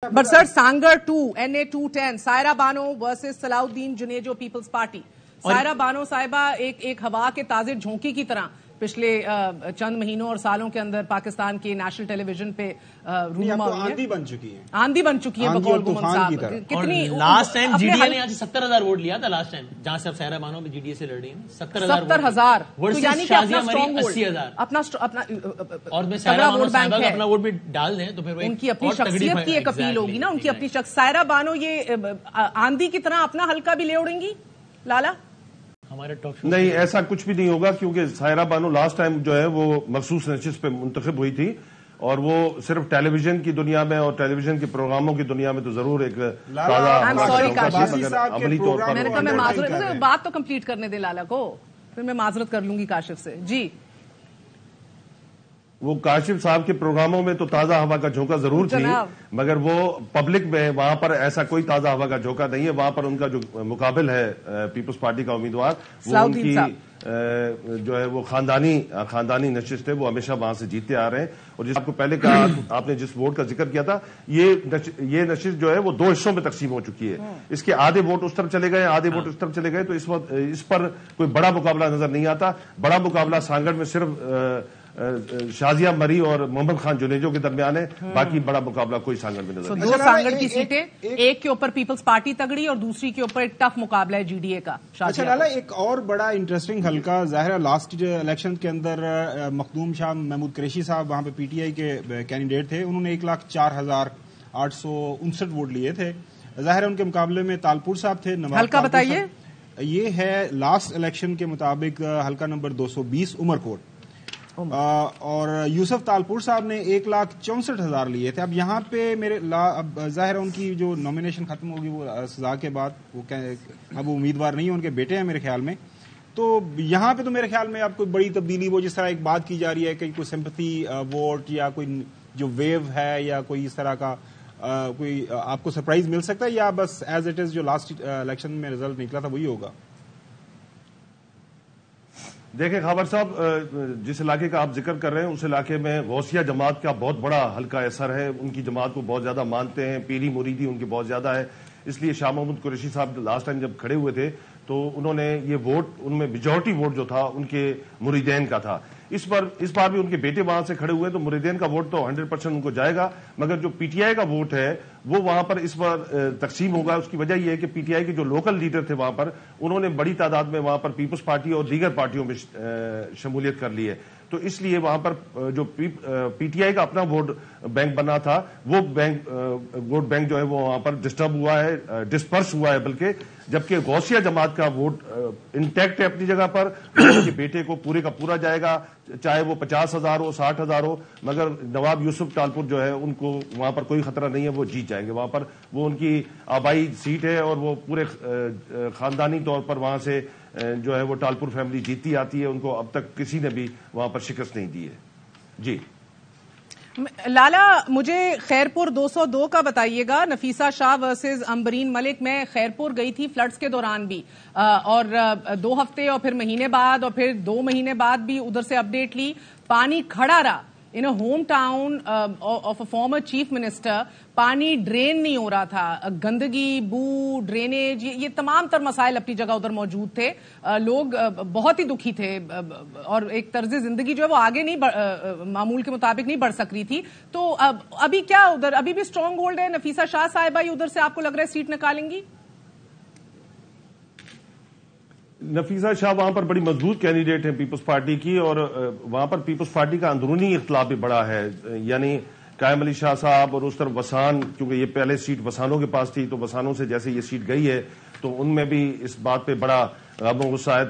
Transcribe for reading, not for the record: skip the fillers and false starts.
But sir, Sangar 2, NA 210, Saira Bano versus Salahuddin Junejo People's Party. Saira Bano साहिबा एक हवा के ताजे झोंकी की तरह पिछले चंद महीनों और सालों के अंदर पाकिस्तान के नेशनल टेलीविजन पे रूनुमा हुई है। आंधी बन चुकी है बकौल गुमन साहब। कितनी लास्ट टाइम जीडीए ने यहाँ से 70,000 वोट लिया था लास्ट टाइम, जहां से अब सायरा बानो भी जीडीए से लड़ रही है। 70,000 तो यानी कि अपना स्ट्रॉन्ग 80,000 अपना और मैं सायरा बानो साहिबा अपना वोट भी डाल दें तो फिर उनकी अपनी शख्सियत की एक अपील होगी ना, उनकी अपनी शख्स। सायरा बानो ये आंधी की तरह अपना हल्का भी ले उड़ेंगी लाला? हमारे टॉक नहीं, ऐसा कुछ भी नहीं होगा क्योंकि सायरा बानो लास्ट टाइम जो है वो मखसूस नशिस्त पे मुंतखब हुई थी और वो सिर्फ टेलीविजन की दुनिया में और टेलीविजन के प्रोग्रामों की दुनिया में तो जरूर एक अमली तौर पर मैंने कहा मैं माजरत बात तो कंप्लीट करने दे लाला को, फिर मैं माजरत कर लूंगी काशिफ से। जी, वो काशिफ साहब के प्रोग्रामों में तो ताजा हवा का झोंका जरूर थी, मगर वो पब्लिक में वहां पर ऐसा कोई ताजा हवा का झोंका नहीं है। वहां पर उनका जो मुकाबिल है पीपल्स पार्टी का उम्मीदवार, वो उनकी जो है वो खानदानी नशिस्त है, वो हमेशा वहां से जीतते आ रहे हैं। और जिस आपको पहले कहा, आपने जिस वोट का जिक्र किया था, ये नशिस्त जो है वो 2 हिस्सों में तकसीम हो चुकी है। इसके आधे वोट उस तरफ चले गए, आधे वोट उस तरफ चले गए, तो इस वक्त इस पर कोई बड़ा मुकाबला नजर नहीं आता। बड़ा मुकाबला सांगड़ में सिर्फ शाजिया मरी और मोहम्मद खान जुनेजो के दरमियान है, बाकी बड़ा मुकाबला कोई सांगड़ में नजर नहीं। 2 सांगड़ की सीटें, एक के ऊपर पीपल्स पार्टी तगड़ी और दूसरी के ऊपर एक टफ मुकाबला है जीडीए का। अच्छा लाला, एक और बड़ा इंटरेस्टिंग हल्का जाहिर लास्ट इलेक्शन के अंदर मखदूम शाह महमूद कुरैशी साहब वहां पे पीटीआई के कैंडिडेट थे, उन्होंने 1,04,859 वोट लिए थे। जाहिर उनके मुकाबले में तालपुर साहब थे। हल्का बताइए। ये है लास्ट इलेक्शन के मुताबिक हल्का नंबर 220 उमरकोट, और यूसुफ तालपुर साहब ने 1,64,000 लिए थे। अब यहाँ पे अब जाहिर है उनकी जो नॉमिनेशन खत्म होगी वो सजा के बाद, वो अब वो उम्मीदवार नहीं है, उनके बेटे हैं मेरे ख्याल में। तो यहाँ पे तो मेरे ख्याल में अब कोई बड़ी तब्दीली, वो जिस तरह एक बात की जा रही है कि कोई सिंपैथी वोट या कोई जो वेव है या कोई इस तरह का कोई आपको सरप्राइज मिल सकता है, या बस एज इट इज जो लास्ट इलेक्शन में रिजल्ट निकला था वही होगा? देखें खबर साहब, जिस इलाके का आप जिक्र कर रहे हैं उस इलाके में गौसिया जमात का बहुत बड़ा हल्का असर है। उनकी जमात को बहुत ज्यादा मानते हैं, पीरी मुरीदी उनकी बहुत ज्यादा है। इसलिए शाह महमूद कुरैशी साहब लास्ट टाइम जब खड़े हुए थे तो उन्होंने ये वोट, उनमें मेजॉरिटी वोट जो था उनके मुरीदैन का था। इस बार भी उनके बेटे वहां से खड़े हुए तो मुरीदैन का वोट तो 100% उनको जाएगा, मगर जो पीटीआई का वोट है वो वहां पर इस बार तकसीम होगा। उसकी वजह यह है कि पीटीआई के जो लोकल लीडर थे वहां पर, उन्होंने बड़ी तादाद में वहां पर पीपल्स पार्टी और दीगर पार्टियों में शमूलियत कर ली है। तो इसलिए वहां पर जो पीटीआई का अपना वोट बैंक बना था, वो वोट बैंक जो है वो वहां पर डिस्टर्ब हुआ है, डिस्पर्स हुआ है बल्कि, जबकि गौसिया जमात का वोट इंटैक्ट है अपनी जगह पर। उनके बेटे को पूरे का पूरा जाएगा, चाहे वो 50,000 हो, 60,000 हो, मगर नवाब यूसुफ तालपुर जो है उनको वहां पर कोई खतरा नहीं है, वो जीत जाएंगे। वहां पर वो उनकी आबाई सीट है और वो पूरे खानदानी तौर पर वहां से जो है वो तालपुर फैमिली जीतती आती है। उनको अब तक किसी ने भी वहां पर शिकस्त नहीं दी है। जी लाला, मुझे खैरपुर 202 का बताइएगा। नफीसा शाह वर्सेस अंबरीन मलिक। मैं खैरपुर गई थी फ्लड्स के दौरान भी, और 2 हफ्ते और फिर महीने बाद और फिर 2 महीने बाद भी उधर से अपडेट ली। पानी खड़ा रहा in a home town of a former chief minister. पानी ड्रेन नहीं हो रहा था, गंदगी, बू, ड्रेनेज, ये तमाम तर मसाइल अपनी जगह उधर मौजूद थे। लोग बहुत ही दुखी थे और एक तर्ज जिंदगी जो है वो आगे नहीं मामूल के मुताबिक नहीं बढ़ सक रही थी। तो अभी क्या उधर अभी भी स्ट्रांग होल्ड है? नफीसा शाह साहिबा ही उधर से आपको लग रहा है सीट निकालेंगी? नफीसा शाह वहां पर बड़ी मजबूत कैंडिडेट है पीपल्स पार्टी की, और वहां पर पीपल्स पार्टी का अंदरूनी इख्तलाफ भी बड़ा है। यानी कायम अली शाह साहब और उस तरफ वसान, क्योंकि ये पहले सीट वसानों के पास थी, तो वसानों से जैसे ये सीट गई है तो उनमें भी इस बात पे बड़ा गम और गुस्सा है।